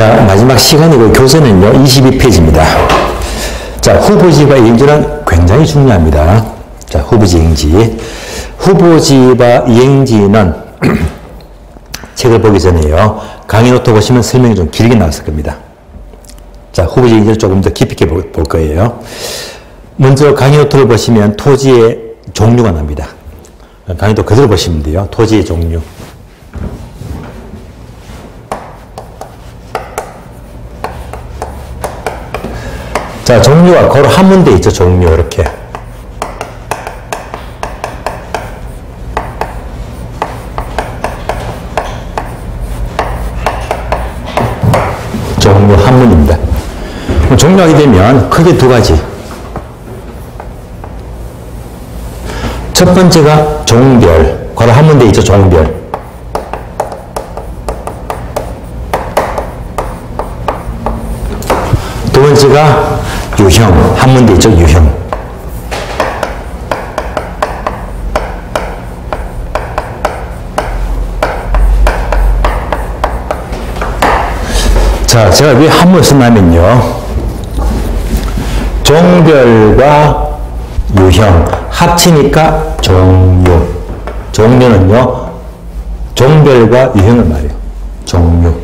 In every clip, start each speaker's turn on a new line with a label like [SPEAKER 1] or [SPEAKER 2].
[SPEAKER 1] 자, 마지막 시간이고 교재는요, 22페이지입니다. 자, 후보지와 이행지는 굉장히 중요합니다. 자, 후보지, 이행지. 후보지와 이행지는 책을 보기 전에요, 강의 노트 보시면 설명이 좀 길게 나왔을 겁니다. 자, 후보지, 이행지를 조금 더 깊이 있게 볼 거예요. 먼저 강의 노트를 보시면 토지의 종류가 납니다. 강의 노트 그대로 보시면 돼요. 토지의 종류. 자, 종류가 고로 한문대 있죠, 종류, 이렇게. 종류 한문입니다. 종류하게 되면 크게 두 가지. 첫 번째가 종별, 고로 한문대 있죠, 종별. 두 번째가 유형, 한문대 있죠, 유형. 자, 제가 왜 한문을 썼냐면요, 종별과 유형 합치니까 종류. 종류는요, 종별과 유형을 말해요. 종류.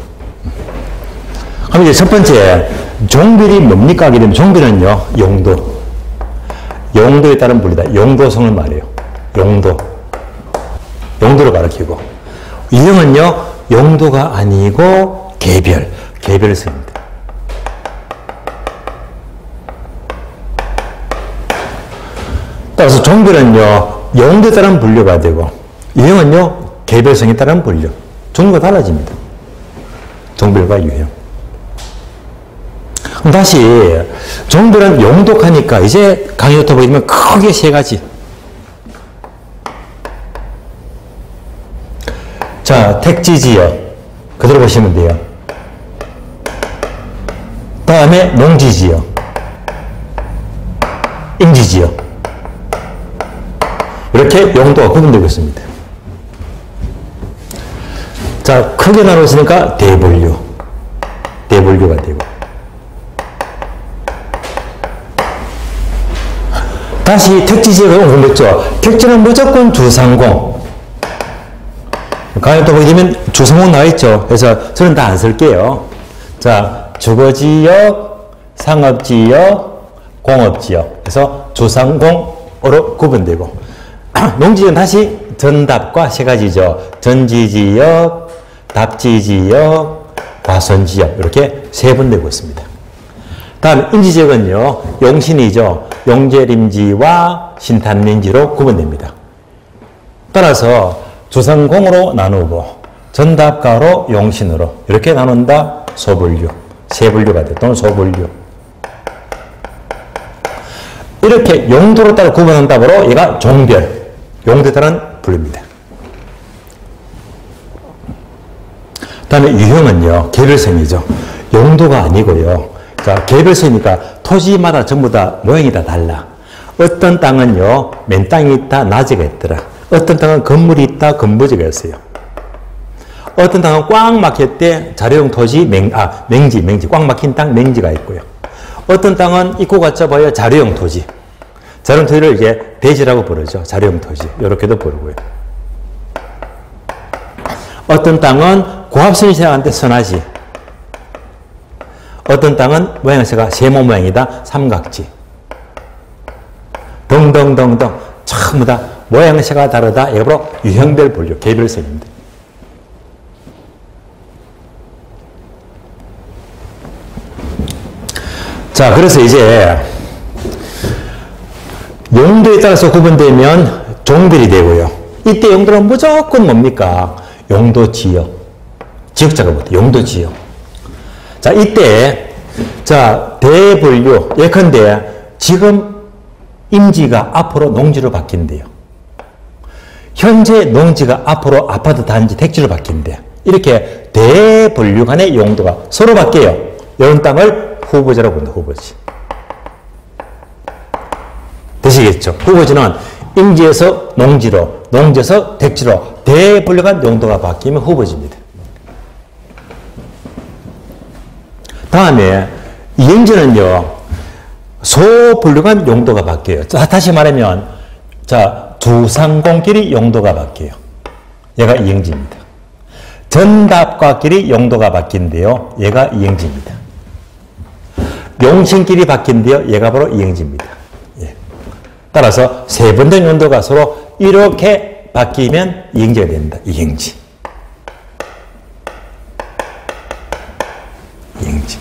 [SPEAKER 1] 그럼 이제 첫 번째, 종별이 뭡니까? 하게 되면 종별은요, 용도. 용도에 따른 분리다. 용도성을 말해요. 용도. 용도를 가리키고. 유형은요, 용도가 아니고 개별. 개별성입니다. 따라서 종별은요, 용도에 따른 분류가 되고, 유형은요, 개별성에 따른 분류. 종류가 달라집니다. 종별과 유형. 다시 종별은 용독하니까 이제 강의 노트 보시면 크게 세 가지. 자, 택지지역 그대로 보시면 돼요. 다음에 농지지역, 임지지역, 이렇게 용도가 구분되고 있습니다. 자, 크게 나눴으니까 대분류, 대분류가 되고, 다시 택지지역을 공부했죠. 택지는 무조건 주상공. 강의 또 보게 되면 주상공 나와있죠. 그래서 저는 다 안 쓸게요. 자, 주거지역, 상업지역, 공업지역. 그래서 주상공으로 구분되고, 농지는 다시 전답과 세 가지죠. 전지지역, 답지지역, 과선지역. 이렇게 세 분되고 있습니다. 다음 임지지역은요, 용신이죠. 용제림지와 신탄림지로 구분됩니다. 따라서 주상공으로 나누고 전답가로 용신으로 이렇게 나눈다. 소분류, 세분류가 돼. 또는 소분류. 이렇게 용도로 따라 구분한답으로 얘가 종별, 용도에 따른 분류입니다. 다음에 유형은요, 개별성이죠. 용도가 아니고요. 자, 개별성이니까 토지마다 전부 다 모양이 다 달라. 어떤 땅은요, 맨 땅이 있다, 낮이가 있더라. 어떤 땅은 건물이 있다, 건부지가 있어요. 어떤 땅은 꽉 막혔대, 자료용 토지, 맹지, 꽉 막힌 땅, 맹지가 있고요. 어떤 땅은 입구가 좁아요, 자료용 토지. 자료용 토지를 이제 대지라고 부르죠. 자료용 토지. 이렇게도 부르고요. 어떤 땅은 고압선이 지나가는데 선하지. 어떤 땅은 모양새가 세모 모양이다, 삼각지. 등등등등 전부 다 모양새가 다르다. 이거로 유형별 분류, 개별성입니다. 자, 그래서 이제 용도에 따라서 구분되면 종별이 되고요. 이때 용도는 무조건 뭡니까? 용도지역. 지역자가 뭐다? 용도지역. 자, 이때, 자, 대분류. 예컨대, 지금 임지가 앞으로 농지로 바뀐대요. 현재 농지가 앞으로 아파트 단지 택지로 바뀐대요. 이렇게 대분류 간의 용도가 서로 바뀌어요. 이런 땅을 후보지라고 부른다, 후보지. 되시겠죠? 후보지는 임지에서 농지로, 농지에서 택지로 대분류 간 용도가 바뀌면 후보지입니다. 다음에 이행지는요, 소분류관 용도가 바뀌어요. 자, 다시 말하면, 자, 두상공끼리 용도가 바뀌어요. 얘가 이행지입니다. 전답과끼리 용도가 바뀐대요. 얘가 이행지입니다. 용신끼리 바뀐대요. 얘가 바로 이행지입니다. 예. 따라서 세 번 된 용도가 서로 이렇게 바뀌면 이행지가 됩니다. 이행지. 이행지.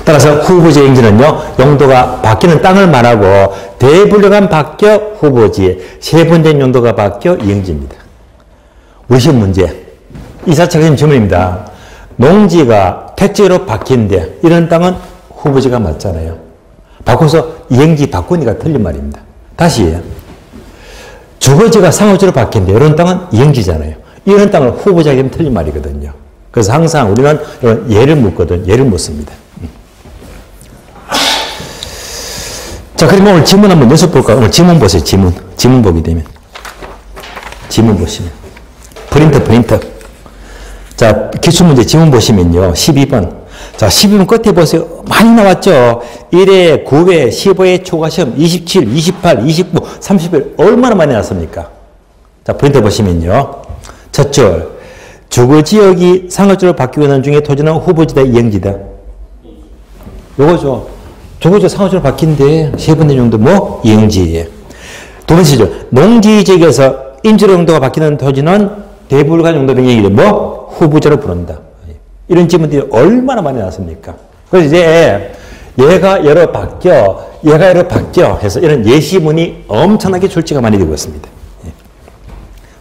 [SPEAKER 1] 따라서 후보지 이행지는요, 용도가 바뀌는 땅을 말하고 대분류관 바뀌어 후보지, 세 번 된 용도가 바뀌어 이행지입니다. 우리 시험 문제. 2차적인 질문입니다. 농지가 택지로 바뀐데 이런 땅은 후보지가 맞잖아요. 바꿔서 이행지 바꾸니까 틀린 말입니다. 다시 주거지가 상호지로 바뀐데 이런 땅은 이행지잖아요. 이런 땅을 후보지가 되면 틀린 말이거든요. 그래서 항상 우리는 이런 예를 묻거든. 예를 묻습니다. 자, 그러면 오늘 지문 한번 연습 볼까요? 오늘 지문 보세요. 지문. 지문 보게 되면. 지문 보시면. 프린터. 자, 기출문제 지문 보시면요. 12번. 자, 12번 끝에 보세요. 많이 나왔죠? 1회, 9회, 15회 초과시험, 27, 28, 29, 30일. 얼마나 많이 나왔습니까? 자, 프린터 보시면요. 첫 줄. 주거지역이 상업지로 바뀌고 있는 중에 토지는 후보지다, 이행지다. 요거죠. 주거지역 상업지로 바뀐데 세 번째 정도 뭐? 이행지. 두 번째 줄. 농지지역에서 임시로 용도가 바뀌는 토지는 대분류관 용도 변경이 뭐? 후보지로 부른다. 이런 질문들이 얼마나 많이 나왔습니까? 그래서 이제 얘가 여러 바뀌어, 얘가 여러 바뀌어 해서 이런 예시문이 엄청나게 출제가 많이 되고 있습니다.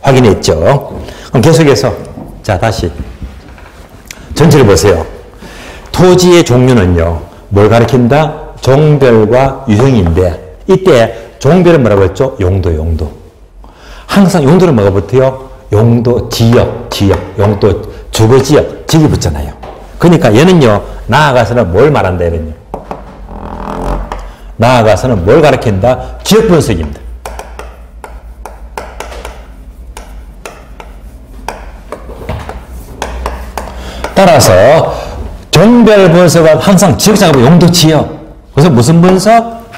[SPEAKER 1] 확인했죠? 그럼 계속해서 자, 다시 전체를 보세요. 토지의 종류는요, 뭘 가리킨다? 종별과 유형인데 이때 종별은 뭐라고 했죠? 용도. 항상 용도를 뭐가 붙어요? 용도, 지역, 용도, 주거지역, 지역이 붙잖아요. 그러니까 얘는요, 나아가서는 뭘 말한다, 얘는요. 나아가서는 뭘 가리킨다? 지역 분석입니다. 따라서 종별 분석은 항상 지역 작업의 용도, 지역. 그래서 무슨 분석?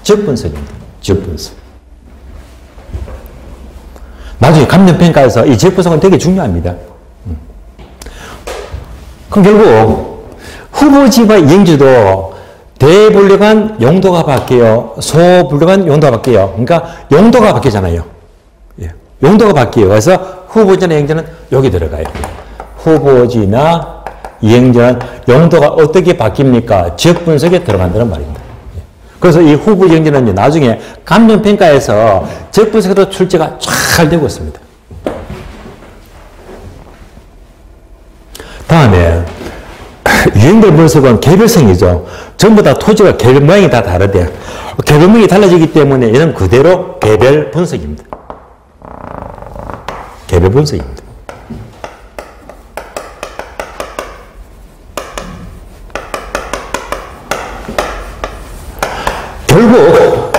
[SPEAKER 1] 지역 분석입니다. 지역 분석. 나중에 감정평가에서 이 지역 분석은 되게 중요합니다. 그럼 결국 후보지와 이행지도 대분류관 용도가 바뀌어요. 소분류관 용도가 바뀌어요. 그러니까 용도가 바뀌잖아요. 예. 용도가 바뀌어요. 그래서 후보지나 이행지는 여기 들어가요. 후보지나 이행지는 용도가 어떻게 바뀝니까? 지역 분석에 들어간다는 말입니다. 예. 그래서 이 후보지 이행지는 나중에 감정평가에서 지역 분석에도 출제가 잘 되고 있습니다. 다음에 유형별 분석은 개별성이죠. 전부 다 토지가 개별 모양이 다 다르대. 개별 모양이 달라지기 때문에 얘는 그대로 개별 분석입니다. 개별 분석입니다. 결국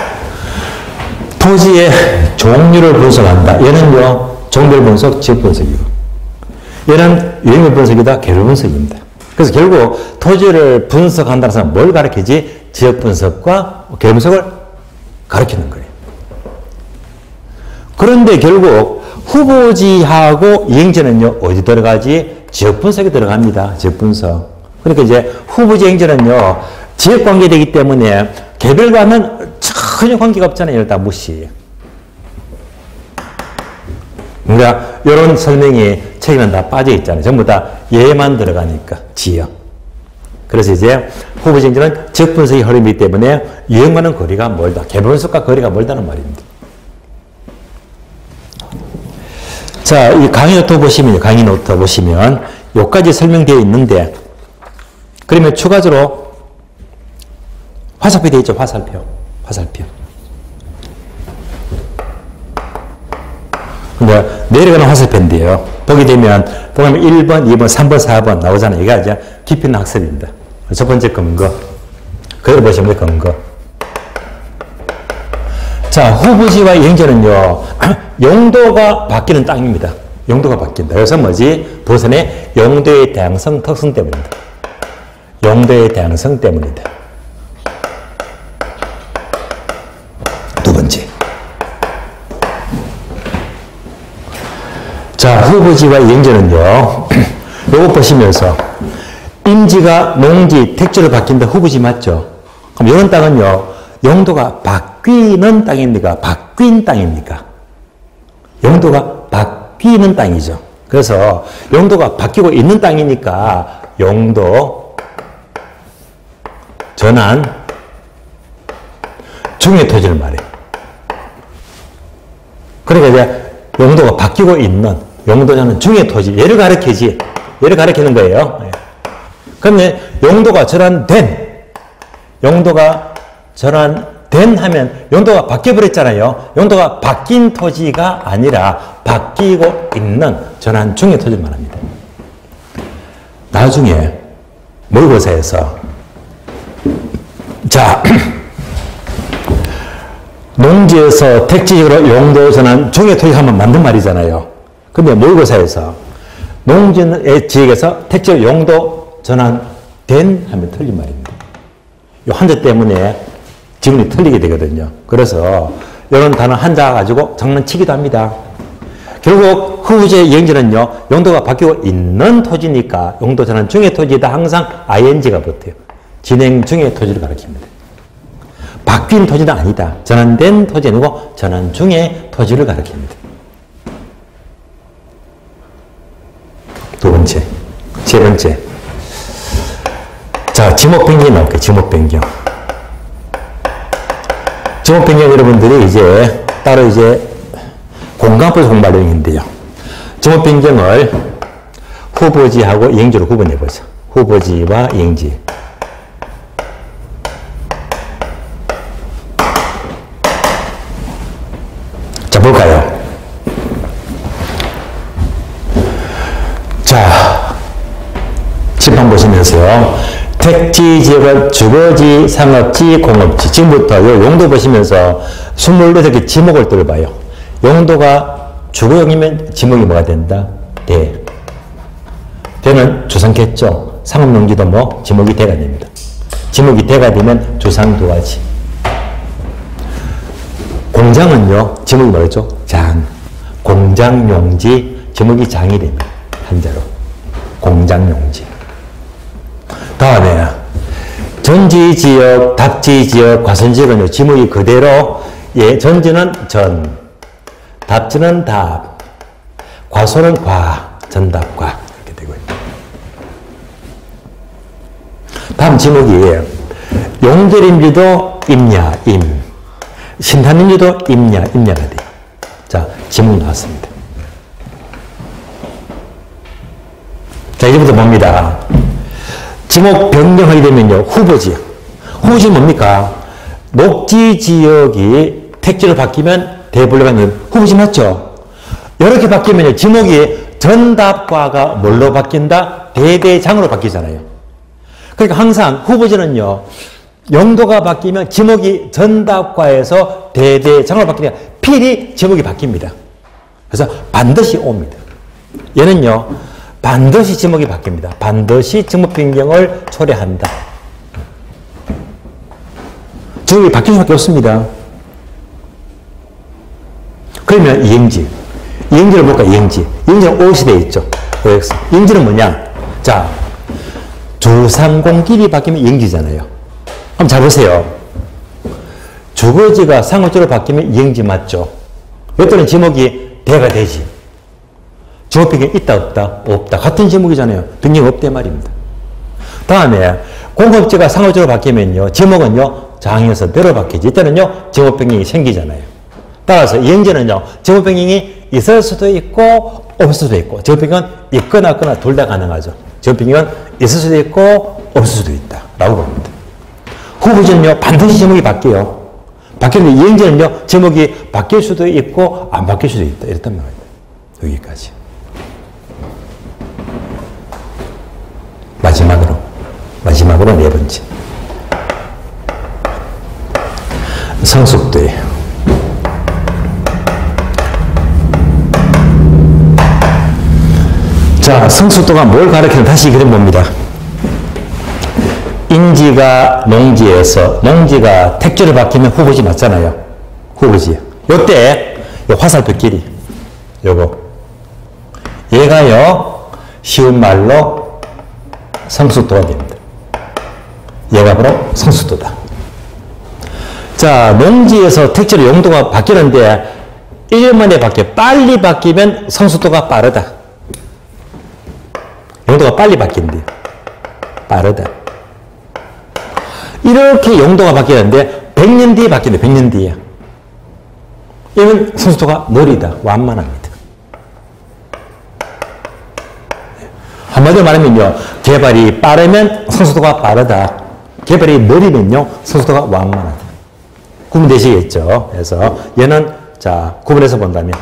[SPEAKER 1] 토지의 종류를 분석한다. 얘는요, 종별 분석, 지역 분석이고. 얘는 유형별 분석이다, 개별 분석입니다. 그래서 결국 토지를 분석한다는 사람은 뭘 가르치지? 지역 분석과 개별 분석을 가르치는 거예요. 그런데 결국 후보지하고 이행지는요, 어디 들어가지? 지역 분석에 들어갑니다. 지역 분석. 그러니까 이제 후보지 이행지는요, 지역 관계되기 때문에 개별과는 전혀 관계가 없잖아요. 이걸 다 무시. 그러니까 이런 설명이 책에는 다 빠져 있잖아요. 전부 다 얘만 들어가니까 지역. 그래서 이제 후보지 이행지는 지역 분석의 흐름이기 때문에 유형과는 거리가 멀다. 개별 분석과 거리가 멀다는 말입니다. 자, 이 강의 노트 보시면 여기까지 설명되어 있는데, 그러면 추가적으로 화살표 되어 있죠. 화살표. 근데 내려가는 화살표인데요. 보게 되면 1번, 2번, 3번, 4번 나오잖아요. 이게 이제 깊이 있는 학습입니다. 첫 번째 근거. 그대로 보시면 근거. 자, 후보지와 이행지는요, 용도가 바뀌는 땅입니다. 용도가 바뀐다. 그래서 뭐지? 부선의 용도의 다양성 특성 때문이다. 용도의 다양성 때문이다. 두 번째. 자, 후보지와 이행지는요, 요거 보시면서, 임지가 농지, 택지로 바뀐다. 후보지 맞죠? 그럼 이런 땅은요, 용도가 바뀌는 땅입니까? 바뀐 땅입니까? 용도가 바뀌는 땅이죠. 그래서 용도가 바뀌고 있는 땅이니까 용도 전환 중의 토지를 말해. 그러니까 이제 용도가 바뀌고 있는 용도 전환 중의 토지. 얘를 가리키지. 얘를 가리키는 거예요. 그러면 용도가 전환된, 용도가 전환된 하면 용도가 바뀌어버렸잖아요. 용도가 바뀐 토지가 아니라 바뀌고 있는 전환 중의 토지를 말합니다. 나중에 모의고사에서 자, 농지에서 택지적으로 용도 전환 중의 토지 한번 만든 말이잖아요. 근데 모의고사에서 농지의 지역에서 택지적 용도 전환된 하면 틀린 말입니다. 이 한자 때문에 지문이 틀리게 되거든요. 그래서 이런 단어 한자 가지고 장난치기도 합니다. 결국 후보지의 이행지는요, 용도가 바뀌고 있는 토지니까 용도 전환 중의 토지에다 항상 ing가 붙어요. 진행 중의 토지를 가리킵니다. 바뀐 토지는 아니다. 전환된 토지 아니고 전환 중의 토지를 가리킵니다. 두 번째. 세 번째. 자, 지목 변경이 나올게요. 지목 변경. 지목 변경 여러분들이 이제 따로 이제 공간법에서 공부할 내용인데요. 지목 변경을 후보지하고 이행지로 구분해 보죠. 후보지와 이행지. 자, 볼까요? 자, 칠판 보시면서요. 택지, 지역은 주거지, 상업지, 공업지. 지금부터 요 용도 보시면서 28개 지목을 들어봐요. 용도가 주거용이면 지목이 뭐가 된다? 대. 대는 주상겠죠. 상업농지도 뭐 지목이 대가 됩니다. 지목이 대가 되면 주상 두 가지. 공장은요, 지목이 뭐였죠? 장. 공장용지, 지목이 장이 됩니다. 한자로. 공장용지. 다음에 전지지역, 답지지역, 과선지역은 지목이 그대로, 예, 전지는 전, 답지는 답, 과소는 과, 전답과 이렇게 되고요. 다음 지목이 용절임지도 임야, 임, 신탄임지도 임야, 임야가 돼요. 자, 지목 나왔습니다. 자, 이제부터 봅니다. 지목 변경하게 되면요, 후보지. 후보지 뭡니까? 녹지 지역이 택지로 바뀌면 대분류가 있는 후보지 맞죠? 이렇게 바뀌면 지목이 전답과가 뭘로 바뀐다? 대대장으로 바뀌잖아요. 그러니까 항상 후보지는요, 용도가 바뀌면 지목이 전답과에서 대대장으로 바뀌니까 필히 지목이 바뀝니다. 그래서 반드시 옵니다. 얘는요, 반드시 지목이 바뀝니다. 반드시 지목 변경을 초래한다. 지목이 바뀔 수밖에 없습니다. 그러면 이행지. 이행지를 볼까? 이행지. 이행지는 OX 되어 있죠. OX. 이행지는 뭐냐? 자, 주상공길이 바뀌면 이행지잖아요. 한번 잘 보세요. 주거지가 상업지로 바뀌면 이행지 맞죠? 이때는 지목이 대가 되지. 지목 변경이 있다 없다? 없다. 같은 지목이잖아요. 변경이 없대 말입니다. 다음에 공업지가 상업지로 바뀌면요, 지목은요, 장에서 대로 바뀌지. 이때는요, 지목 변경이 생기잖아요. 따라서 이행지는요, 지목 변경이 있을 수도 있고 없을 수도 있고, 지목 변경은 있거나 없거나 둘 다 가능하죠. 지목 변경은 있을 수도 있고 없을 수도 있다 라고 봅니다. 후보지는요, 반드시 지목이 바뀌어요. 바뀌는데 이행지는요, 지목이 바뀔 수도 있고 안 바뀔 수도 있다. 이랬단 말입니다. 여기까지. 마지막으로 네 번째. 성숙도예요. 자, 성숙도가 뭘 가리키는 다시 그림 봅니다. 인지가 농지에서 농지가 택지를 바뀌면 후보지 맞잖아요. 후보지. 요때 요 화살표 길이 요거 얘가요 쉬운 말로 성숙도가 됩니다. 얘가 바로 성숙도다. 자, 농지에서 택지로 용도가 바뀌는데 1년 만에 바뀌어. 빨리 바뀌면 성숙도가 빠르다. 용도가 빨리 바뀐대요. 빠르다. 이렇게 용도가 바뀌는데 100년 뒤에 바뀌는데 100년 뒤에. 이러면 성숙도가 느리다. 완만합니다. 한마디로 말하면요. 개발이 빠르면 성숙도가 빠르다. 개발이 느리면요. 성숙도가 완만하다. 구분되시겠죠? 그래서 얘는 자, 구분해서 본다면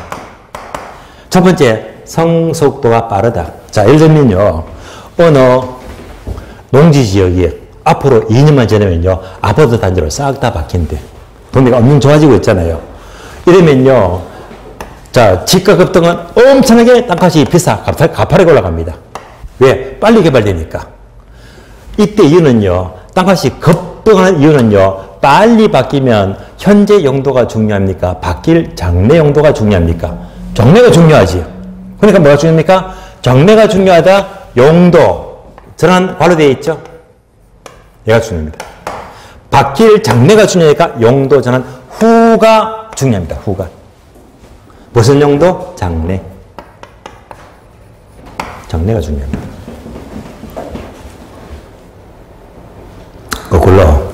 [SPEAKER 1] 첫 번째 성숙도가 빠르다. 자, 예를 들면요. 어느 농지 지역이 앞으로 2년만 지나면요. 아파트 단지로 싹 다 바뀐대. 동네가 엄청 좋아지고 있잖아요. 이러면요. 자, 집가 급등은 엄청나게 땅값이 비싸. 가파르게 올라갑니다. 왜? 빨리 개발되니까. 이때 이유는요. 땅값이 급등하는 이유는요. 빨리 바뀌면 현재 용도가 중요합니까? 바뀔 장래 용도가 중요합니까? 장래가 중요하지요. 그러니까 뭐가 중요합니까? 장래가 중요하다. 용도. 전환 관로되어 있죠? 얘가 중요합니다. 바뀔 장래가 중요하니까 용도 전환 후가 중요합니다. 후가. 무슨 용도? 장래. 장래가 중요합니다. 거꾸로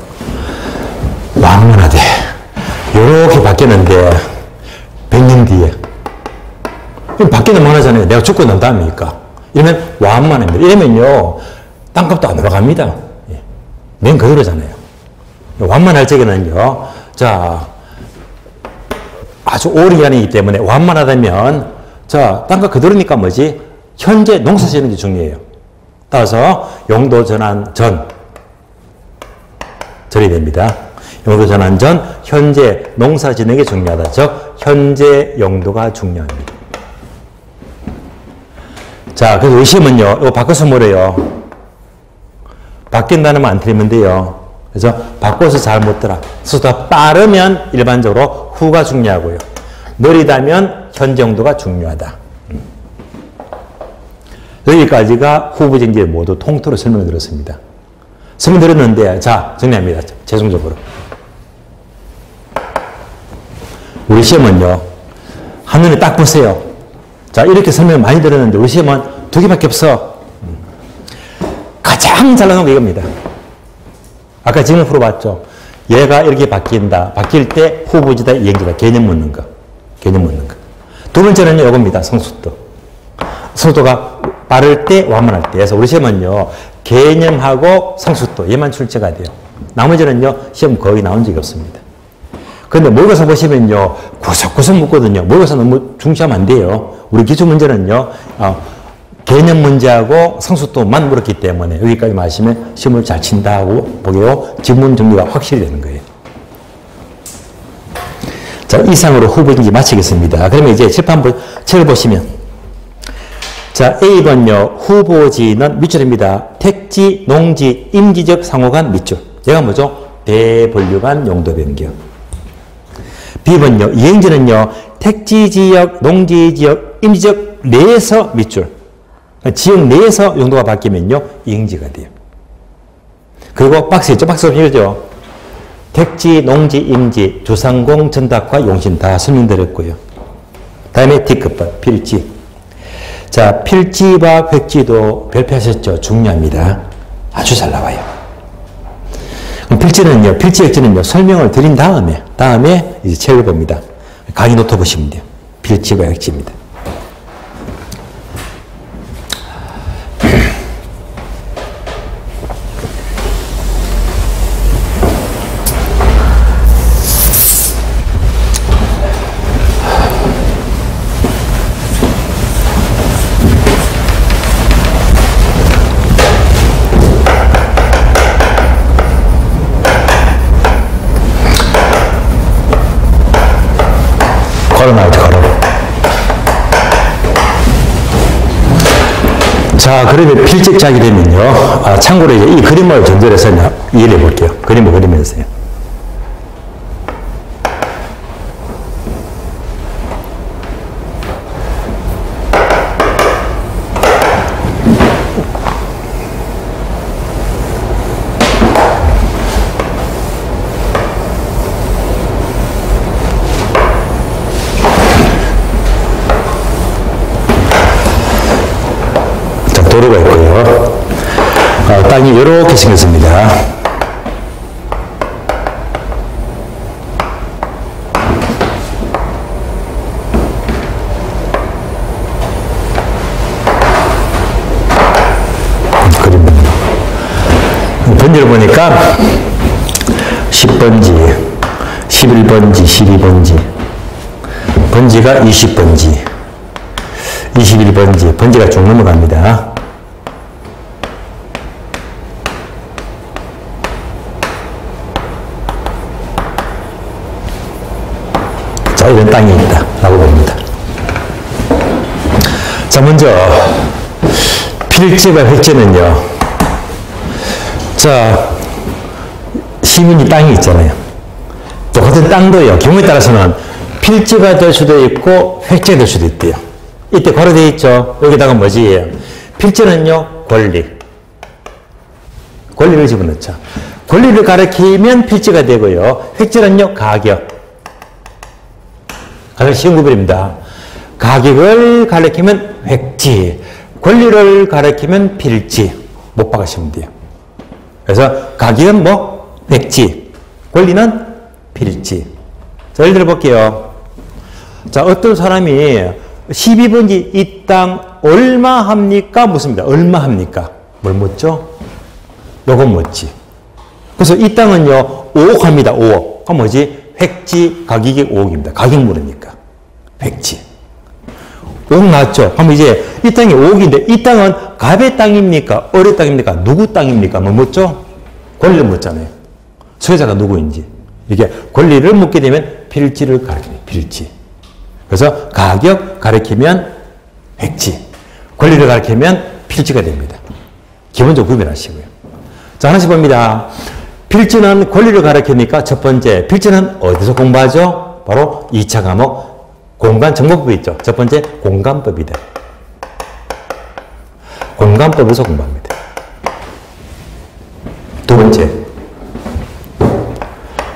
[SPEAKER 1] 완만하대. 요렇게 바뀌는데 100년 뒤에 바뀌는 만하잖아요. 내가 죽고 난 다음이니까. 이러면 완만합니다. 이러면요 땅값도 안 올라갑니다. 맨 그대로잖아요. 완만할 적에는요. 자, 아주 오랜 기간이기 때문에 완만하다면 자, 땅값 그대로니까 뭐지? 현재 농사 지는 게 중요해요. 따라서 용도 전환 전 절이 됩니다. 용도 전환 전 현재 농사 지는 게 중요하다. 즉 현재 용도가 중요합니다. 자, 그래서 의심은요. 이거 바꿔서 뭐래요? 바뀐다는 말 안 틀리면 돼요. 그래서 바꿔서 잘 못 들어. 속도가 빠르면 일반적으로 후가 중요하고요. 느리다면 현재 용도가 중요하다. 여기까지가 후보정지를 모두 통틀어 설명을 드렸습니다. 설명드렸는데 자 정리합니다. 최종적으로 우리 시험은요 한눈에 딱 보세요. 자 이렇게 설명을 많이 들었는데 우리 시험은 두 개밖에 없어. 가장 잘 나오는 게 이겁니다. 아까 질문 풀어봤죠. 얘가 이렇게 바뀐다. 바뀔 때 후보지다 이행지다. 개념 묻는 거. 개념 묻는 거. 두 번째는요 이겁니다. 성숙도. 속도가 빠를 때 완만할 때. 그래서 우리 시험은요 개념하고 성숙도 얘만 출제가 돼요. 나머지는요 시험 거의 나온 적이 없습니다. 그런데 모의고사 보시면요 구석구석 묻거든요. 모의고사 너무 중시하면 안 돼요. 우리 기출문제는요 개념 문제하고 성숙도만 물었기 때문에 여기까지 마시면 시험을 잘 친다 하고 보게요. 지문 정리가 확실히 되는 거예요. 자 이상으로 후보정지 마치겠습니다. 그러면 이제 칠판을 보시면 자 A번요. 후보지는 밑줄입니다. 택지, 농지, 임지적 상호 간 밑줄. 얘가 뭐죠? 대분류간 용도 변경. B번요. 이행지는요. 택지지역, 농지지역, 임지적 내에서 밑줄. 지역 내에서 용도가 바뀌면요. 이행지가 돼요. 그리고 박스 있죠? 박스 없이죠? 택지, 농지, 임지, 주상공, 전답과 용신 다 설명드렸고요. 다음에 D급번, 필지. 자, 필지와 획지도 발표하셨죠? 중요합니다. 아주 잘 나와요. 필지는요, 필지 획지는요, 설명을 드린 다음에 이제 책을 봅니다. 강의 노트 보시면 돼요. 필지와 획지입니다. 걸어놔야지, 걸어. 자, 그러면 필지 짝이 되면요. 참고로 이제 이 그림을 전제해서 이해를 해볼게요. 그림을 그리면서요. 도로가 있고요. 땅이 이렇게 생겼습니다. 그립니다. 번지를 보니까 10번지, 11번지, 12번지, 번지가 20번지, 21번지, 번지가 쭉 넘어갑니다. 자, 이런 땅이 있다라고 봅니다. 자, 먼저 필지와 획지는요. 자, 시민이 땅이 있잖아요. 똑같은 땅도요. 경우에 따라서는 필지가 될 수도 있고 획지가 될 수도 있대요. 이때 괄호되어 있죠. 여기다가 뭐지? 필지는요, 권리. 권리를 집어넣자. 권리를 가리키면 필지가 되고요. 획지는요, 가격. 가장 쉬운 구별입니다. 가격을 가리키면 획지, 권리를 가리키면 필지. 못 박으시면 돼요. 그래서 가격은 뭐? 획지, 권리는 필지. 자, 예를 들어 볼게요. 자, 어떤 사람이 12번지 이 땅 얼마 합니까? 묻습니다. 얼마 합니까? 뭘 묻죠? 요건 묻지. 그래서 이 땅은요, 5억 합니다. 5억. 그럼 뭐지? 획지 가격이 5억입니다. 가격 물으니까. 획지. 5억 나왔죠? 그럼 이제 이 땅이 5억인데 이 땅은 갑의 땅입니까? 을의 땅입니까? 누구 땅입니까? 뭐 묻죠? 권리를 묻잖아요. 소유자가 누구인지. 이게 권리를 묻게 되면 필지를 가리키는 필지. 그래서 가격 가리키면 획지, 권리를 가리키면 필지가 됩니다. 기본적으로 구별하시고요. 자, 하나씩 봅니다. 필지는 권리를 가리키니까 첫 번째, 필지는 어디서 공부하죠? 바로 2차 과목 공간정보법이 있죠. 첫 번째, 공간법이다. 공간법에서 공부합니다. 두 번째,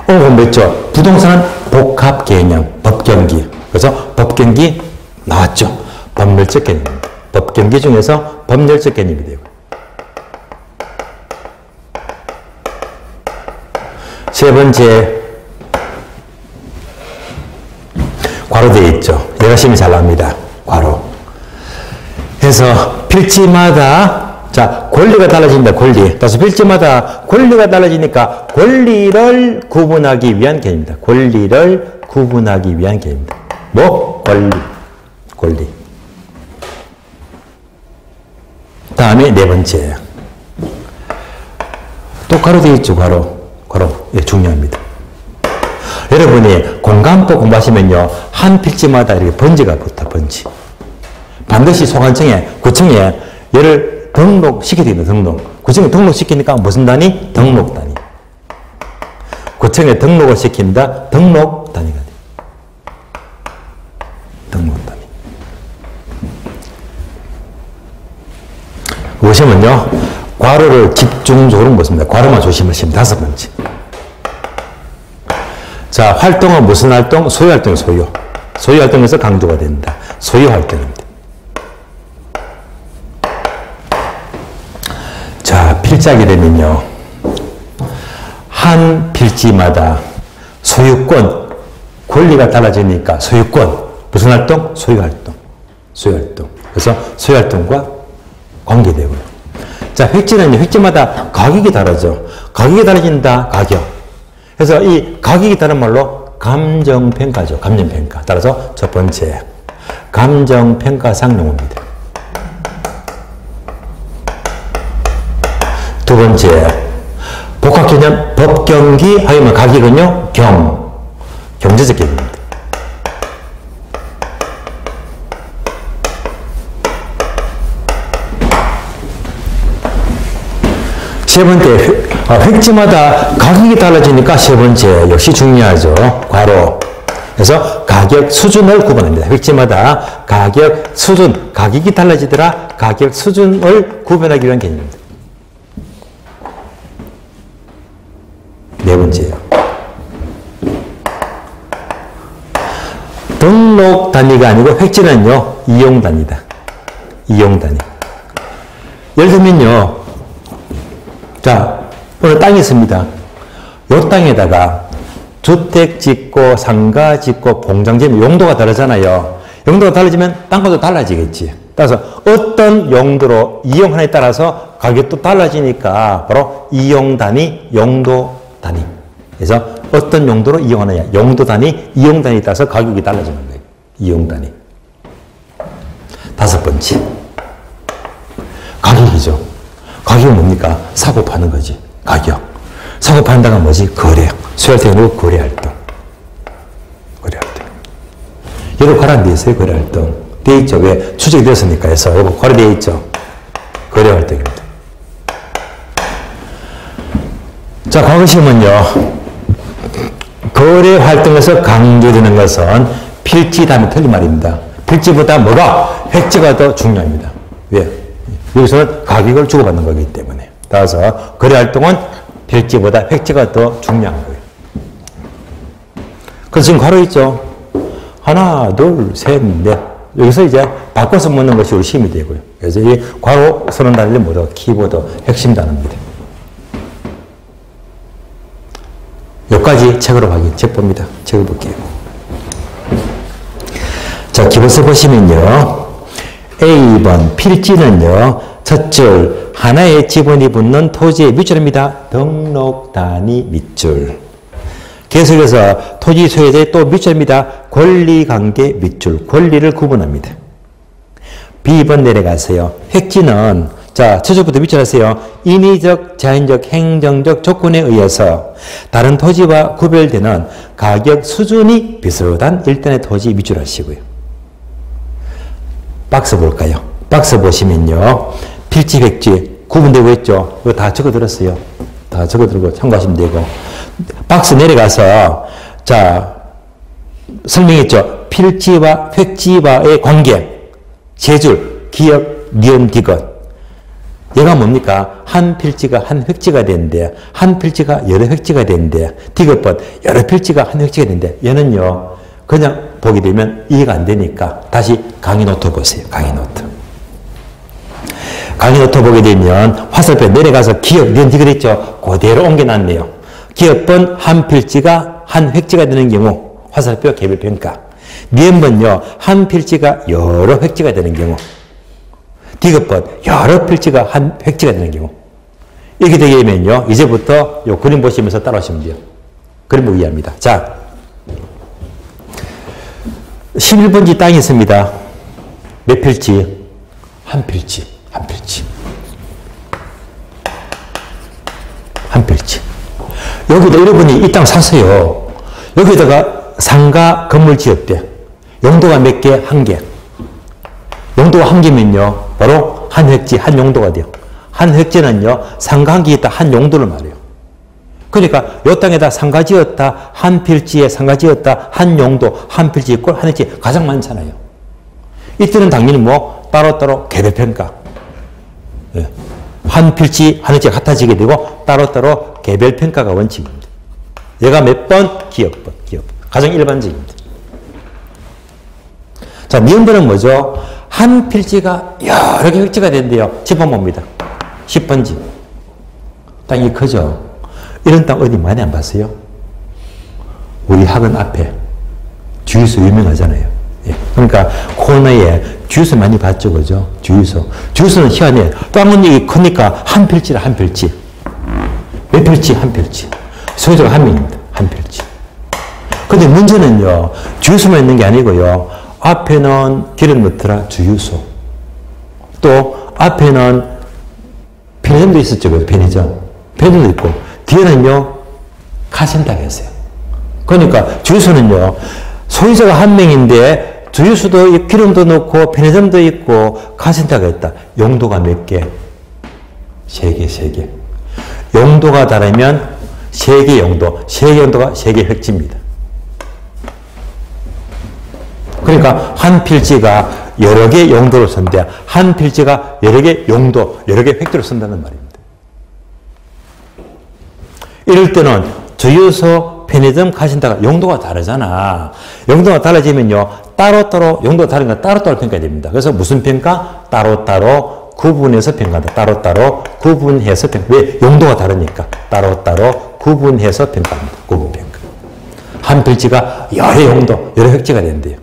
[SPEAKER 1] 오늘 공부했죠. 부동산은 복합 개념, 법경기. 그래서 법경기 나왔죠. 법률적 개념입니다. 법경기 중에서 법률적 개념이 되고. 세 번째, 괄호되어 있죠. 얘가 시험이 잘 나옵니다. 괄호. 해서 필지마다, 자, 권리가 달라진다, 권리. 그래서 필지마다 권리가 달라지니까 권리를 구분하기 위한 개념입니다. 권리를 구분하기 위한 개념입니다. 뭐? 권리. 다음에 네 번째. 또 괄호되어 있죠, 괄호. 예, 중요합니다. 여러분이 공간법 공부하시면요, 한 필지마다 이렇게 번지가 붙어, 번지. 반드시 소관청에, 구청에 얘를 등록시켜야 됩니다, 등록. 구청에 등록시키니까 무슨 단위? 등록단위. 구청에 등록을 시킨다, 등록단위가 돼요. 등록단위. 보시면요, 괄호를 집중적으로 보십니다. 괄호만 조심하시면 다섯 번째. 자, 활동은 무슨 활동? 소유활동, 소유. 소유활동에서 강조가 된다. 소유활동입니다. 자, 필지하게 되면요, 한 필지마다 소유권, 권리가 달라지니까 소유권, 무슨 활동? 소유활동. 소유활동. 그래서 소유활동과 관계되고요. 자, 획지는요, 획지마다 가격이 다르죠. 가격이 달라진다, 가격. 그래서 이 가격이 다른 말로 감정평가죠. 감정평가. 따라서 첫 번째, 감정평가상 용어입니다. 두 번째, 복합개념 법경기 하면 가격은요, 경제적 개념입니다. 세 번째, 획지마다 가격이 달라지니까 세 번째, 역시 중요하죠. 괄호. 그래서 가격 수준을 구분합니다. 획지마다 가격 수준, 가격이 달라지더라 가격 수준을 구분하기 위한 개념입니다. 네 번째요. 등록 단위가 아니고 획지는요, 이용 단위다. 이용 단위. 예를 들면요, 자, 오늘 땅이 있습니다. 요 땅에다가 주택 짓고, 상가 짓고, 공장 짓고, 용도가 다르잖아요. 용도가 달라지면 땅값도 달라지겠지. 따라서 어떤 용도로 이용하느냐에 따라서 가격도 달라지니까 바로 이용 단위, 용도 단위. 그래서 어떤 용도로 이용하느냐, 용도 단위, 이용 단위에 따라서 가격이 달라지는 거예요. 이용 단위. 다섯 번째, 가격이죠. 가격은 뭡니까? 사고 파는 거지. 가격. 사고 판다가 뭐지? 거래. 수혈태우고 거래활동. 거래활동. 여기 관한되어 있어요, 거래활동. 되어 있죠. 왜? 추적이 되었으니까 해서. 여기 관한되어 있죠. 거래활동입니다. 자, 과거 시험은요, 거래활동에서 강조되는 것은 필지 다음에 틀린 말입니다. 필지보다 뭐가? 획지가 더 중요합니다. 왜? 여기서는 가격을 주고받는 거기 때문에. 따라서 거래활동은 필지보다 획지가 더 중요한 거예요. 그래서 지금 괄호 있죠. 하나, 둘, 셋, 넷. 여기서 이제 바꿔서 묻는 것이 우리 시험이 되고요. 그래서 이 괄호 서는 단어는 뭐죠? 키보드 핵심 단어입니다. 여기까지 책으로 확인, 책 봅니다. 책을 볼게요. 자, 기본서 보시면요. A번 필지는요. 첫 줄 하나의 지분이 붙는 토지의 밑줄입니다. 등록 단위 밑줄. 계속해서 토지 소유자의 또 밑줄입니다. 권리관계 밑줄. 권리를 구분합니다. B번 내려가세요. 획지는 자, 첫 줄부터 밑줄 하세요. 인위적, 자연적, 행정적 조건에 의해서 다른 토지와 구별되는 가격 수준이 비슷한 일단의 토지 밑줄 하시고요. 박스 볼까요? 박스 보시면요. 필지, 획지 구분되고 있죠? 이거 다 적어들었어요. 다 적어들고 참고하시면 되고. 박스 내려가서 자, 설명했죠? 필지와 획지와의 관계. 세 줄, 기역, 니은, 디귿. 얘가 뭡니까? 한 필지가 한 획지가 되는데, 한 필지가 여러 획지가 되는데, 디귿번 여러 필지가 한 획지가 되는데, 얘는요, 그냥 보게 되면 이해가 안 되니까 다시 강의 노트 보세요. 강의 노트. 강의 노트 보게 되면 화살표 내려가서 기역, 니은, 디귿 있죠? 그대로 옮겨놨네요. 기역번 한 필지가 한 획지가 되는 경우, 화살표 개별평가. 니은번요, 한 필지가 여러 획지가 되는 경우. 디귿번 여러 필지가 한 획지가 되는 경우. 이렇게 되게 되면요, 이제부터 요 그림 보시면서 따라오시면 돼요. 그림을 이해합니다. 자, 11번지 땅이 있습니다. 몇 필지? 한 필지. 한 필지. 한 필지. 여기다 여러분이 이 땅 샀어요. 여기다가 상가 건물 지었대. 용도가 몇 개? 한 개. 용도가 한 개면요, 바로 한 획지, 한 용도가 돼요. 한 획지는요, 상가 한 개 있다, 한 용도를 말해요. 그러니까 이 땅에다 상가 지었다, 한 필지에 상가 지었다, 한 용도, 한 필지 있고 한 획지 가장 많잖아요. 이때는 당연히 뭐 따로따로 개별평가. 예. 한 필지, 한 획지가 같아지게 되고 따로따로 개별평가가 원칙입니다. 얘가 몇 번? 기역번, 기역번. 가장 일반적입니다. 자, 니은번은 뭐죠? 한 필지가 여러 개 획지가 된대요. 짚어봅니다. 10번지. 땅이 크죠? 이런 땅 어디 많이 안 봤어요? 우리 학원 앞에 주유소 유명하잖아요. 예. 그러니까 코너에 주유소 많이 봤죠, 그죠? 주유소. 주유소는 희한해. 땅은 여기 크니까 한 필지라 한 필지. 몇 필지? 한 필지. 소유자가 한 명입니다. 한 필지. 근데 문제는요, 주유소만 있는 게 아니고요. 앞에는 길을 넣더라 주유소. 또 앞에는 편의점도 있었죠. 편의점. 편의점도 있고. 뒤에는요, 카센터가 있어요. 그러니까 주유소는요, 소유자가 한 명인데 주유소도 기름도 넣고 편의점도 있고 카센터가 있다. 용도가 몇 개? 세 개, 세 개. 용도가 다르면 세개 용도, 세개 용도가 세개 획지입니다. 그러니까 한 필지가 여러 개 용도를 쓴대 한 필지가 여러 개 용도, 여러 개 획지를 쓴다는 말입니다. 이럴 때는 주유소, 편의점 가신다가 용도가 다르잖아. 용도가 달라지면요, 따로따로 용도가 다르니까 따로따로 평가해야 됩니다. 그래서 무슨 평가? 따로따로 구분해서 평가한다. 따로따로 구분해서 평가. 왜? 용도가 다르니까. 따로따로 구분해서 평가합니다. 구분평가. 한 필지가 여러 용도, 여러 획지가 된대요.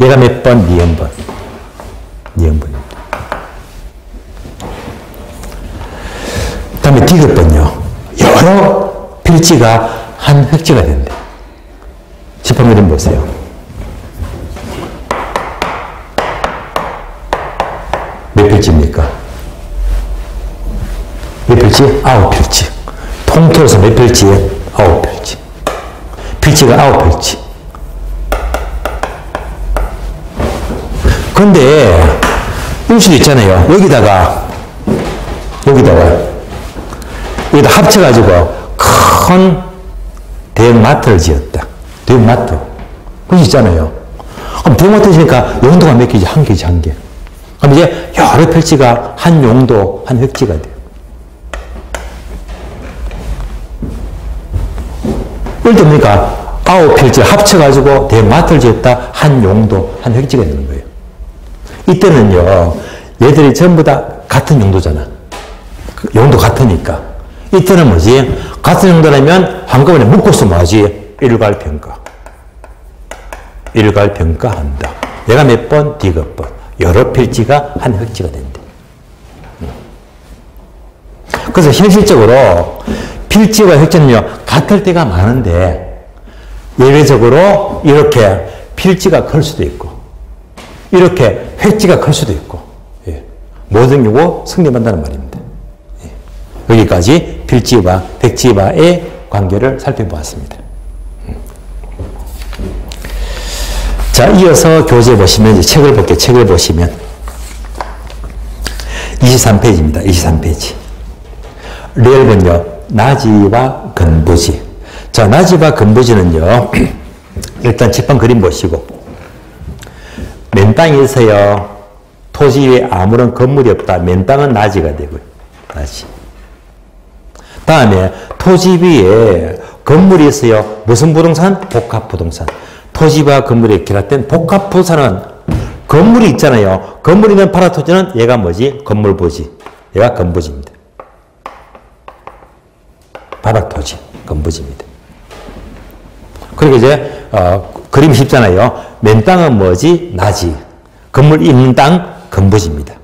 [SPEAKER 1] 얘가 몇 번? 니은번. 니은번입니다. 그 다음에 디귿번요. 여러 필지가 한 획지가 된대. 10번 그림 보세요. 몇 필지입니까? 몇 필지? 9필지. 통틀어서 몇 필지? 9필지. 필지가 9필지. 근데 이럴 수도 있잖아요. 여기다 합쳐가지고 큰 대형마트를 지었다. 대형마트. 그럴 수 있잖아요. 그럼 대형마트 지니까 용도가 몇 개지? 한 개지, 한 개. 그럼 이제 여러 필지가 한 용도, 한 획지가 돼요. 이럴 때 보니까 9필지 합쳐가지고 대형마트를 지었다. 한 용도, 한 획지가 되는 거예요. 이때는요, 얘들이 전부 다 같은 용도잖아. 용도 같으니까. 이때는 뭐지? 같은 용도라면 한꺼번에 묶어서 뭐하지? 일괄평가. 일괄평가한다. 얘가 몇 번? 디귿번. 여러 필지가 한 획지가 된대. 그래서 현실적으로 필지와 획지는요, 같을 때가 많은데, 예외적으로 이렇게 필지가 클 수도 있고, 이렇게 획지가 클 수도 있고, 예. 모든 경우 성립한다는 말입니다. 예. 여기까지 필지와 획지와의 관계를 살펴보았습니다. 자, 이어서 교재 보시면, 이제 책을 볼게요. 책을 보시면 23페이지입니다. 23페이지. 리얼은요, 나지와 근부지. 자, 나지와 근부지는요, 일단 칠판 그림 보시고, 맨 땅이 있어요. 토지 위에 아무런 건물이 없다. 맨 땅은 나지가 되고요. 나지. 다음에 토지 위에 건물이 있어요. 무슨 부동산? 복합부동산. 토지와 건물이 결합된 복합부동산은 건물이 있잖아요. 건물이 있는 파라토지는 얘가 뭐지? 건물부지. 얘가 건부지입니다. 바닥토지, 건부지입니다. 그리고 이제 그림이 쉽잖아요. 맨 땅은 뭐지? 나지. 건물 있는 땅, 건부지입니다.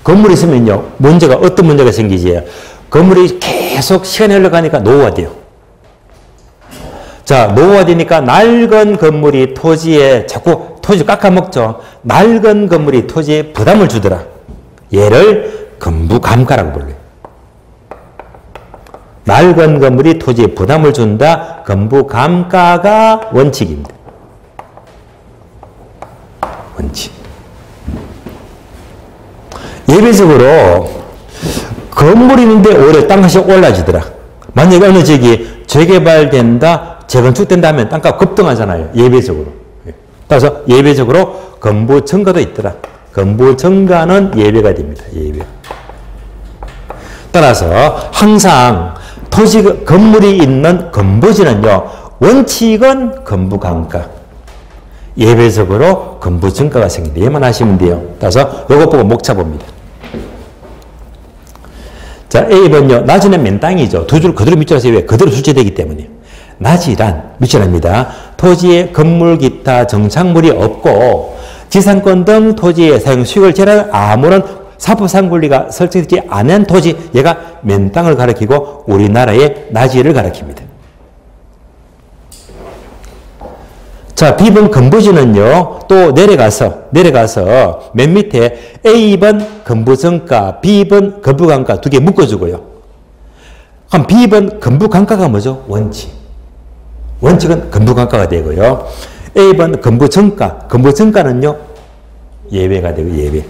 [SPEAKER 1] 건물이 있으면요, 문제가, 어떤 문제가 생기지? 건물이 계속 시간이 흘러가니까 노후화돼요. 자, 노후화되니까 낡은 건물이 토지에 자꾸 토지를 깎아먹죠. 낡은 건물이 토지에 부담을 주더라. 얘를 건부감가라고 불러요. 낡은 건물이 토지에 부담을 준다. 건부감가가 원칙입니다. 원칙. 예외적으로 건물이 있는데 오히려 땅값이 올라지더라. 만약에 어느 지역이 재개발된다, 재건축된다 하면 땅값 급등하잖아요. 예외적으로. 따라서 예외적으로 건부증가도 있더라. 건부증가는 예외가 됩니다. 예외. 따라서 항상 토지, 건물이 있는 건부지는요, 원칙은 건부감가. 예외적으로 건부증가가 생긴다. 얘만 하시면 돼요. 따라서 이것 보고 목 잡습니다. 자, A번요. 나지는 맨 땅이죠. 두 줄 그대로 밑줄에서 왜? 그대로 출제되기 때문에. 나지란, 밑줄입니다. 토지에 건물, 기타, 정착물이 없고, 지상권 등 토지의 사용 수익을 제한하는 아무런 사법상 권리가 설정되지 않은 토지, 얘가 맨 땅을 가리키고 우리나라의 나지를 가리킵니다. 자, B번 건부지는요, 또 내려가서 맨 밑에 A번 건부정가, B번 건부감가 두 개 묶어주고요. 그럼 B번 건부감가가 뭐죠? 원칙. 원칙은 건부감가가 되고요. A번 건부정가는요, 예외가 되고 예외.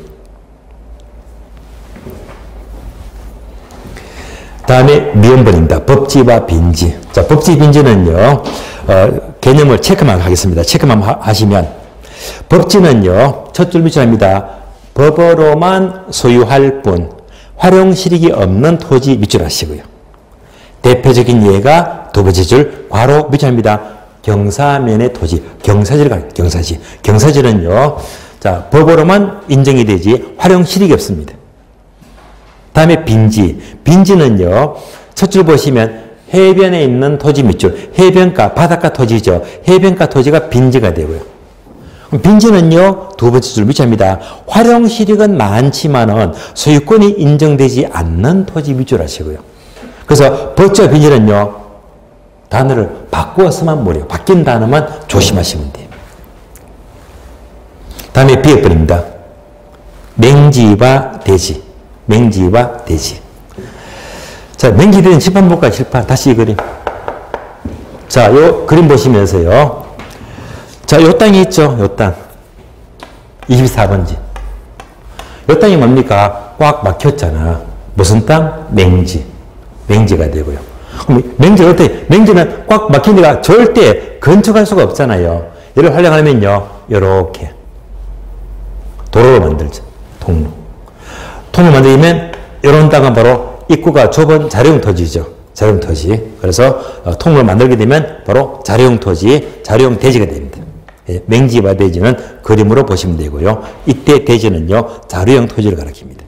[SPEAKER 1] 다음에 미음번입니다. 법지와 빈지. 자, 법지 빈지는요, 개념을 체크만 하겠습니다. 체크만 하시면, 법지는요, 첫 줄 밑줄입니다. 법으로만 소유할 뿐, 활용 실익이 없는 토지 밑줄 하시고요. 대표적인 예가 두 번째 줄, 괄호 밑줄입니다. 경사면의 토지, 경사지를 가요. 경사지. 경사지는요, 자, 법으로만 인정이 되지, 활용 실익이 없습니다. 다음에 빈지. 빈지는요, 첫 줄 보시면 해변에 있는 토지 밑줄, 해변가, 바닷가 토지죠. 해변가 토지가 빈지가 되고요. 빈지는요, 두 번째 줄 밑줄입니다. 활용 실익은 많지만은 소유권이 인정되지 않는 토지 밑줄 하시고요. 그래서 법지와 빈지는요, 단어를 바꾸어서만 모르요. 바뀐 단어만 조심하시면 돼요. 다음에 비읍번입니다. 맹지와 대지. 맹지와 대지. 자, 맹지대는 칠판 볼까요? 칠판. 다시 이 그림. 자, 요 그림 보시면서요. 자, 요 땅이 있죠? 요 땅. 24번지. 요 땅이 뭡니까? 꽉 막혔잖아. 무슨 땅? 맹지. 맹지가 되고요. 그럼 맹지는 어떻게? 맹지는 꽉 막힌 데가 절대 건축할 수가 없잖아요. 얘를 활용하면요. 요렇게. 도로를 만들죠. 통로. 통로 만들면 이런 땅은 바로 입구가 좁은 자료용 토지죠. 자료용 토지. 그래서 통로를 만들게 되면 바로 자료용 토지, 자료용 대지가 됩니다. 맹지와 대지는 그림으로 보시면 되고요. 이때 대지는요, 자료용 토지를 가리킵니다.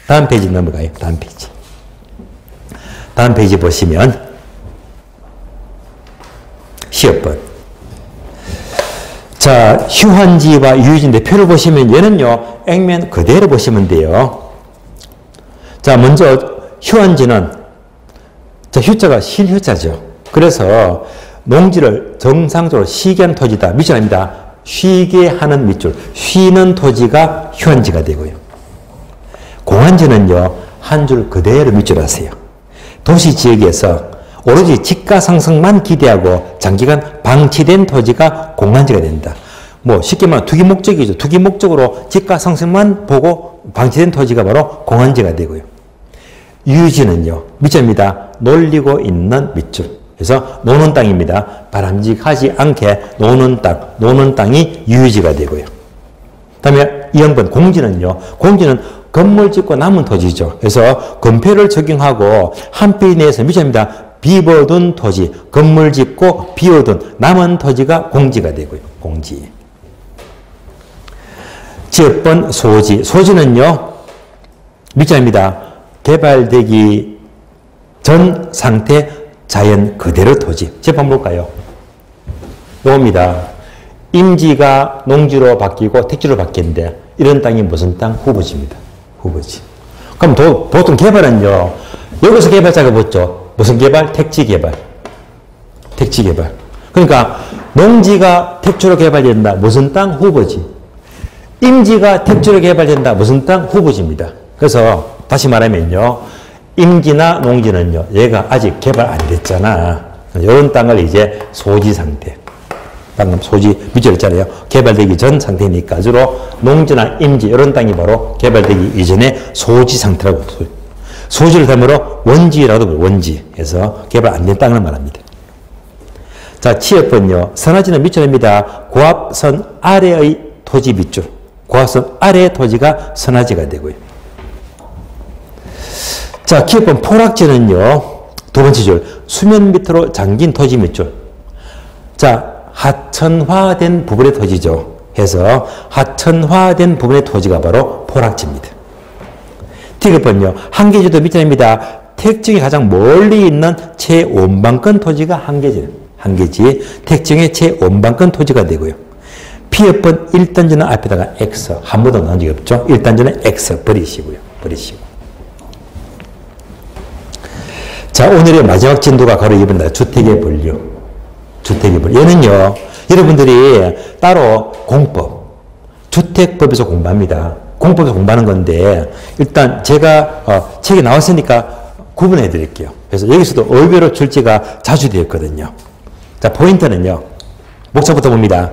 [SPEAKER 1] 다음 페이지 넘어가요. 다음 페이지. 다음 페이지 보시면 시업번. 자, 휴환지와 유유지인데 표를 보시면 얘는요, 액면 그대로 보시면 돼요. 자, 먼저 휴환지는 자, 휴자가 실휴자죠. 그래서 농지를 정상적으로 쉬게 하는 토지다. 밑줄 아닙니다. 쉬게 하는 밑줄. 쉬는 토지가 휴환지가 되고요. 공환지는요, 한 줄 그대로 밑줄 하세요. 도시 지역에서 오로지 집가 상승만 기대하고 장기간 방치된 토지가 공환지가 된다. 뭐 쉽게 말하면 투기 목적이죠. 투기 목적으로 집가 상승만 보고 방치된 토지가 바로 공환지가 되고요. 유유지는요, 밑줄입니다. 놀리고 있는 밑줄. 그래서 노는 땅입니다. 바람직하지 않게 노는 땅, 노는 땅이 유유지가 되고요. 다음에 2번번 공지는요, 공지는 건물 짓고 남은 토지죠. 그래서 건폐를 적용하고 한 피 내에서 밑줄입니다. 비워둔 토지, 건물 짓고 비워둔 남은 토지가 공지가 되고요. 공지. 지역번 소지. 소지는요, 밑줄입니다. 개발되기 전 상태 자연 그대로 토지. 재판 볼까요? 요겁니다. 임지가 농지로 바뀌고 택지로 바뀌는데 이런 땅이 무슨 땅? 후보지입니다. 후보지. 그럼 보통 개발은요. 여기서 개발자가 붙죠. 무슨 개발? 택지 개발. 택지 개발. 그러니까 농지가 택지로 개발된다. 무슨 땅? 후보지. 임지가 택지로 개발된다. 무슨 땅? 후보지입니다. 그래서 다시 말하면요. 임지나 농지는요. 얘가 아직 개발 안 됐잖아. 이런 땅을 이제 소지 상태. 방금 소지 밑줄 했잖아요. 개발되기 전 상태니까 주로 농지나 임지 이런 땅이 바로 개발되기 이전에 소지 상태라고. 소지를 담으로 원지라고 불러요. 원지. 그래서 개발 안 된 땅을 말합니다. 자, 취업번요. 선화지는 밑줄입니다. 고압선 아래의 토지 밑줄. 고압선 아래의 토지가 선화지가 되고요. 자, 기업번 포락지는요. 두 번째 줄. 수면 밑으로 잠긴 토지 밑줄. 자, 하천화된 부분의 토지죠. 해서 하천화된 부분의 토지가 바로 포락지입니다. 티급번요. 한계지도 밑줄입니다. 택정이 가장 멀리 있는 최원방권 토지가 한계지. 한계지. 택정의 최원방권 토지가 되고요. 피업번 1단지는 앞에다가 X. 한 번도 나온 적이 없죠. 1단지는 X 버리시고요. 버리시고. 자, 오늘의 마지막 진도가 바로 이번입니다. 주택의 분류. 주택의 분류. 얘는요, 여러분들이 따로 공법, 주택법에서 공부합니다. 공법에서 공부하는 건데, 일단 제가 책에 나왔으니까 구분해 드릴게요. 그래서 여기서도 의외로 출제가 자주 되었거든요. 자, 포인트는요, 목차부터 봅니다.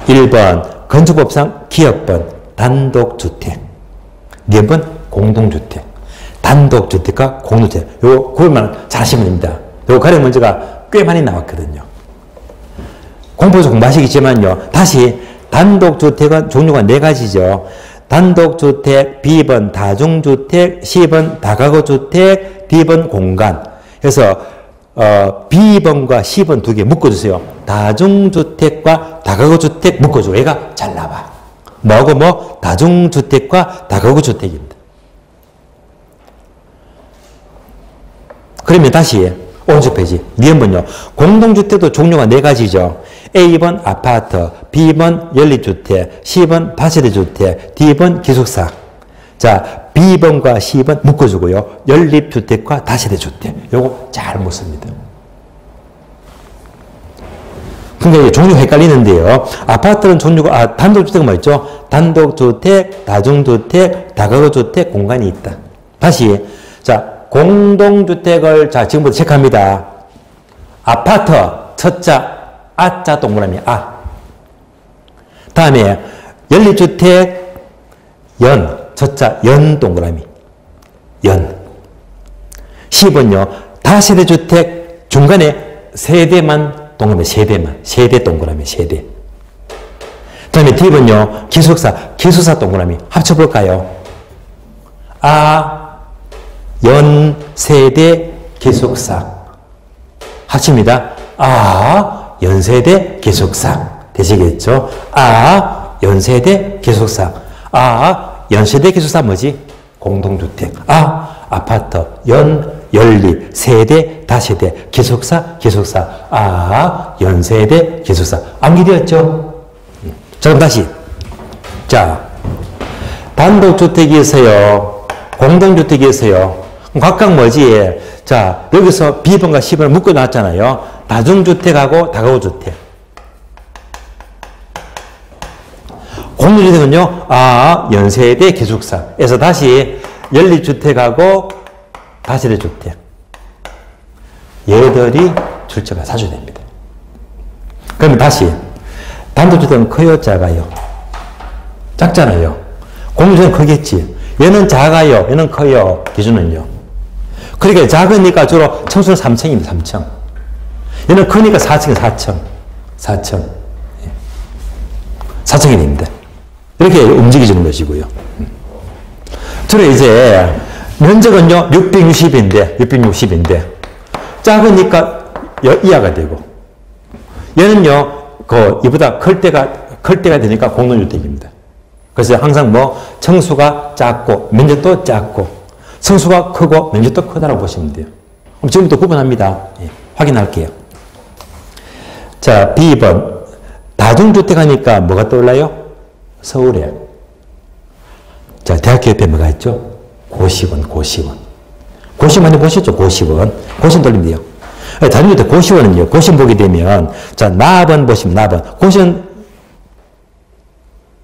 [SPEAKER 1] 1번, 건축법상 기업번, 단독주택. 2번, 공동주택. 단독주택과 공동주택. 요거 구분만 잘 하시면 됩니다. 요거 가령 문제가 꽤 많이 나왔거든요. 공부에서 공부하시겠지만요. 다시 단독주택은 종류가 4가지죠. 단독주택, B번 다중주택, C번 다가구주택, D번 공간. 그래서 B번과 C번 2개 묶어주세요. 다중주택과 다가구주택 묶어주고 얘가 잘 나와. 뭐하고 뭐? 다중주택과 다가구주택입니다. 그러면 다시 오른쪽 페이지. 니은번요. 공동주택도 종류가 4가지죠. A번 아파트, B번 연립주택, C번 다세대주택, D번 기숙사. 자, B번과 C번 묶어주고요. 연립주택과 다세대주택. 요거 잘 묻습니다. 근데 종류가 헷갈리는데요. 아파트는 종류가, 단독주택은 뭐 있죠? 단독주택, 다중주택, 다가구주택 공간이 있다. 다시, 자, 공동주택을, 자, 지금부터 체크합니다. 아파트, 첫자, 아자 동그라미, 아. 다음에, 연립주택, 연, 첫자, 연 동그라미, 연. 10번요. 다세대주택 중간에 세대만 동그라미, 세대만, 세대 동그라미, 세대. 다음에 D번요. 기숙사, 기숙사 동그라미. 합쳐볼까요? 아, 연, 세대, 기숙사. 합칩니다. 아, 연세대, 기숙사. 되시겠죠? 아, 연세대, 기숙사. 아, 연세대, 기숙사 뭐지? 공동주택. 아, 아파트, 연립, 세대, 다세대, 기숙사, 기숙사. 아, 연세대, 기숙사. 암기되었죠? 자, 그럼 다시. 자, 단독주택이 있어요. 공동주택이 있어요. 각각 뭐지? 자, 여기서 B번과 C번을 묶어놨잖아요. 다중주택하고 다가구주택. 공동주택은요, 아, 연세대 기숙사에서 다시 연립주택하고 다세대주택. 얘들이 출처가 사주됩니다. 그러면 다시, 단독주택은 커요, 작아요? 작잖아요. 공동주택은 크겠지. 얘는 작아요, 얘는 커요. 기준은요. 그러니까 작으니까 주로 청수는 3층입니다, 3층. 얘는 크니까 4층이 4층. 4층. 4층이 됩니다. 이렇게 움직여주는 것이고요. 주로 이제 면적은요, 660인데, 작으니까 이하가 되고, 얘는요, 이보다 클 때가 되니까 공동주택입니다. 그래서 항상 뭐, 청수가 작고, 면적도 작고, 성수가 크고, 면적도 크다라고 보시면 돼요. 그럼 지금부터 구분합니다. 예, 확인할게요. 자, B번. 다중주택 하니까 뭐가 떠올라요? 서울에. 자, 대학교 옆에 뭐가 있죠? 고시원. 고시원 많이 보셨죠? 고시원 돌리면 돼요. 다중주택 고시원은요, 고시원 보게 되면, 자, 나번 보시면, 나번. 고시원,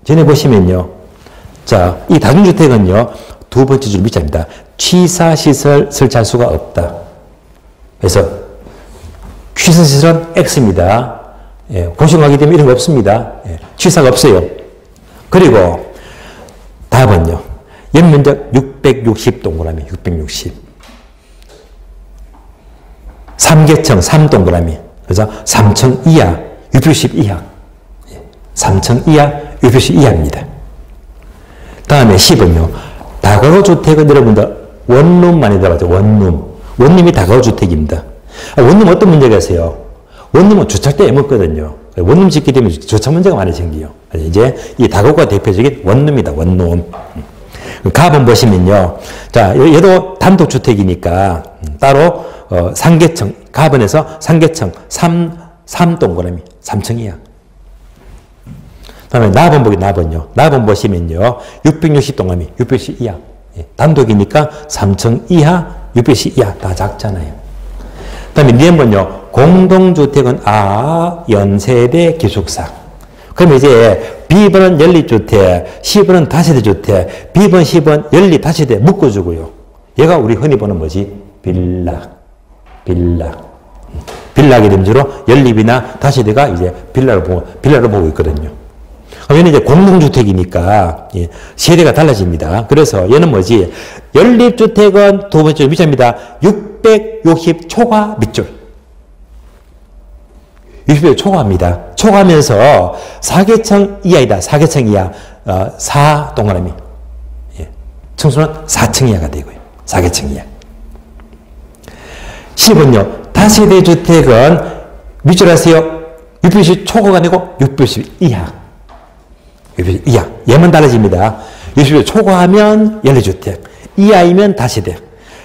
[SPEAKER 1] 전에 보시면요. 자, 이 다중주택은요, 2번째 줄 밑자입니다. 취사시설 설치할 수가 없다. 그래서, 취사시설은 X입니다. 예, 고시원 가게 되면 이런 거 없습니다. 예, 취사가 없어요. 그리고, 답은요. 연면적 660 동그라미, 660. 3계층, 3동그라미. 그래서 3층 이하, 660 이하. 3층 이하, 660 이하입니다. 다음에 10은요. 다가구주택은 여러분들 원룸 많이 들어봤죠? 원룸. 원룸이 다가구주택입니다. 원룸 어떤 문제가 있어요? 원룸은 주차대 애먹거든요. 원룸 짓게 되면 주차 문제가 많이 생겨요. 이제 이 다가구가 대표적인 원룸이다, 원룸. 가본 보시면요. 자, 얘도 단독주택이니까 따로 상계층, 가본에서 상계층 3동그라미, 3층 이하. 다음에 나번 보기 나번요. 나번 보시면요. 660 동그라미, 660 이하. 예, 단독이니까 3층 이하, 660 이하. 다 작잖아요. 다음에 니은번요. 공동주택은 연세대 기숙사. 그럼 이제 B번은 연립주택, C번은 다세대주택, B번, C번 연립 다세대 묶어주고요. 얘가 우리 흔히 보는 뭐지? 빌라. 빌라게 되면 주로 연립이나 다세대가 이제 빌라로 보고 있거든요. 얘는 이제 공동주택이니까 예, 세대가 달라집니다. 그래서 얘는 뭐지? 연립주택은 두 번째 밑줄입니다. 660 초과 밑줄. 60대 초과합니다. 초과하면서 4계층 이하이다. 4계층 이하. 4 동그라미. 예. 층수는 4층 이하가 되고요. 4계층 이하. 10은요. 다세대 주택은 밑줄 하세요. 660 초과가 아니고 660 이하. 660 이하. 얘만 달라집니다. 60대 초과하면 연립주택. 이하이면 다세대.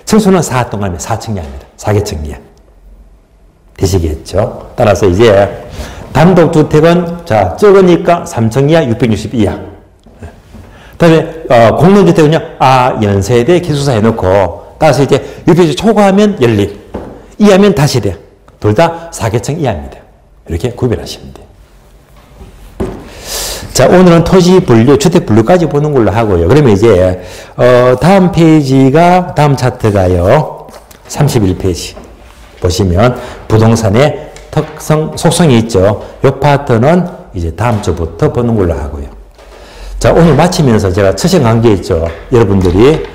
[SPEAKER 1] 층수는 4 동그라미. 4층 이하입니다. 4계층 이하. 되시겠죠? 따라서 이제 단독주택은 자 적으니까 3층 이하 660 이하. 다음에 공동주택은요. 연세대 기숙사 해놓고 따라서 이제 660 초과하면 연립 이하면 다세대. 둘 다 4계층 이하입니다. 이렇게 구별하시면 돼요. 자, 오늘은 토지 분류, 주택 분류까지 보는 걸로 하고요. 그러면 이제 다음 페이지가 다음 차트가요. 31페이지. 보시면 부동산의 특성, 속성이 있죠. 이 파트는 이제 다음 주부터 보는 걸로 하고요. 자, 오늘 마치면서 제가 첫째 강조했죠. 여러분들이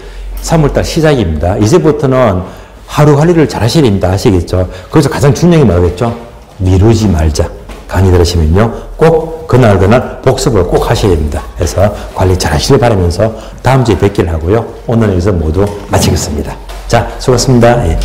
[SPEAKER 1] 3월달 시작입니다. 이제부터는 하루 할 일을 잘 하셔야 됩니다. 아시겠죠? 그래서 가장 중요한 게 뭐겠죠? 미루지 말자. 강의 들으시면요. 꼭 그날 복습을 꼭 하셔야 됩니다. 그래서 관리 잘 하시길 바라면서 다음 주에 뵙기를 하고요. 오늘 여기서 모두 마치겠습니다. 자, 수고하셨습니다. 예.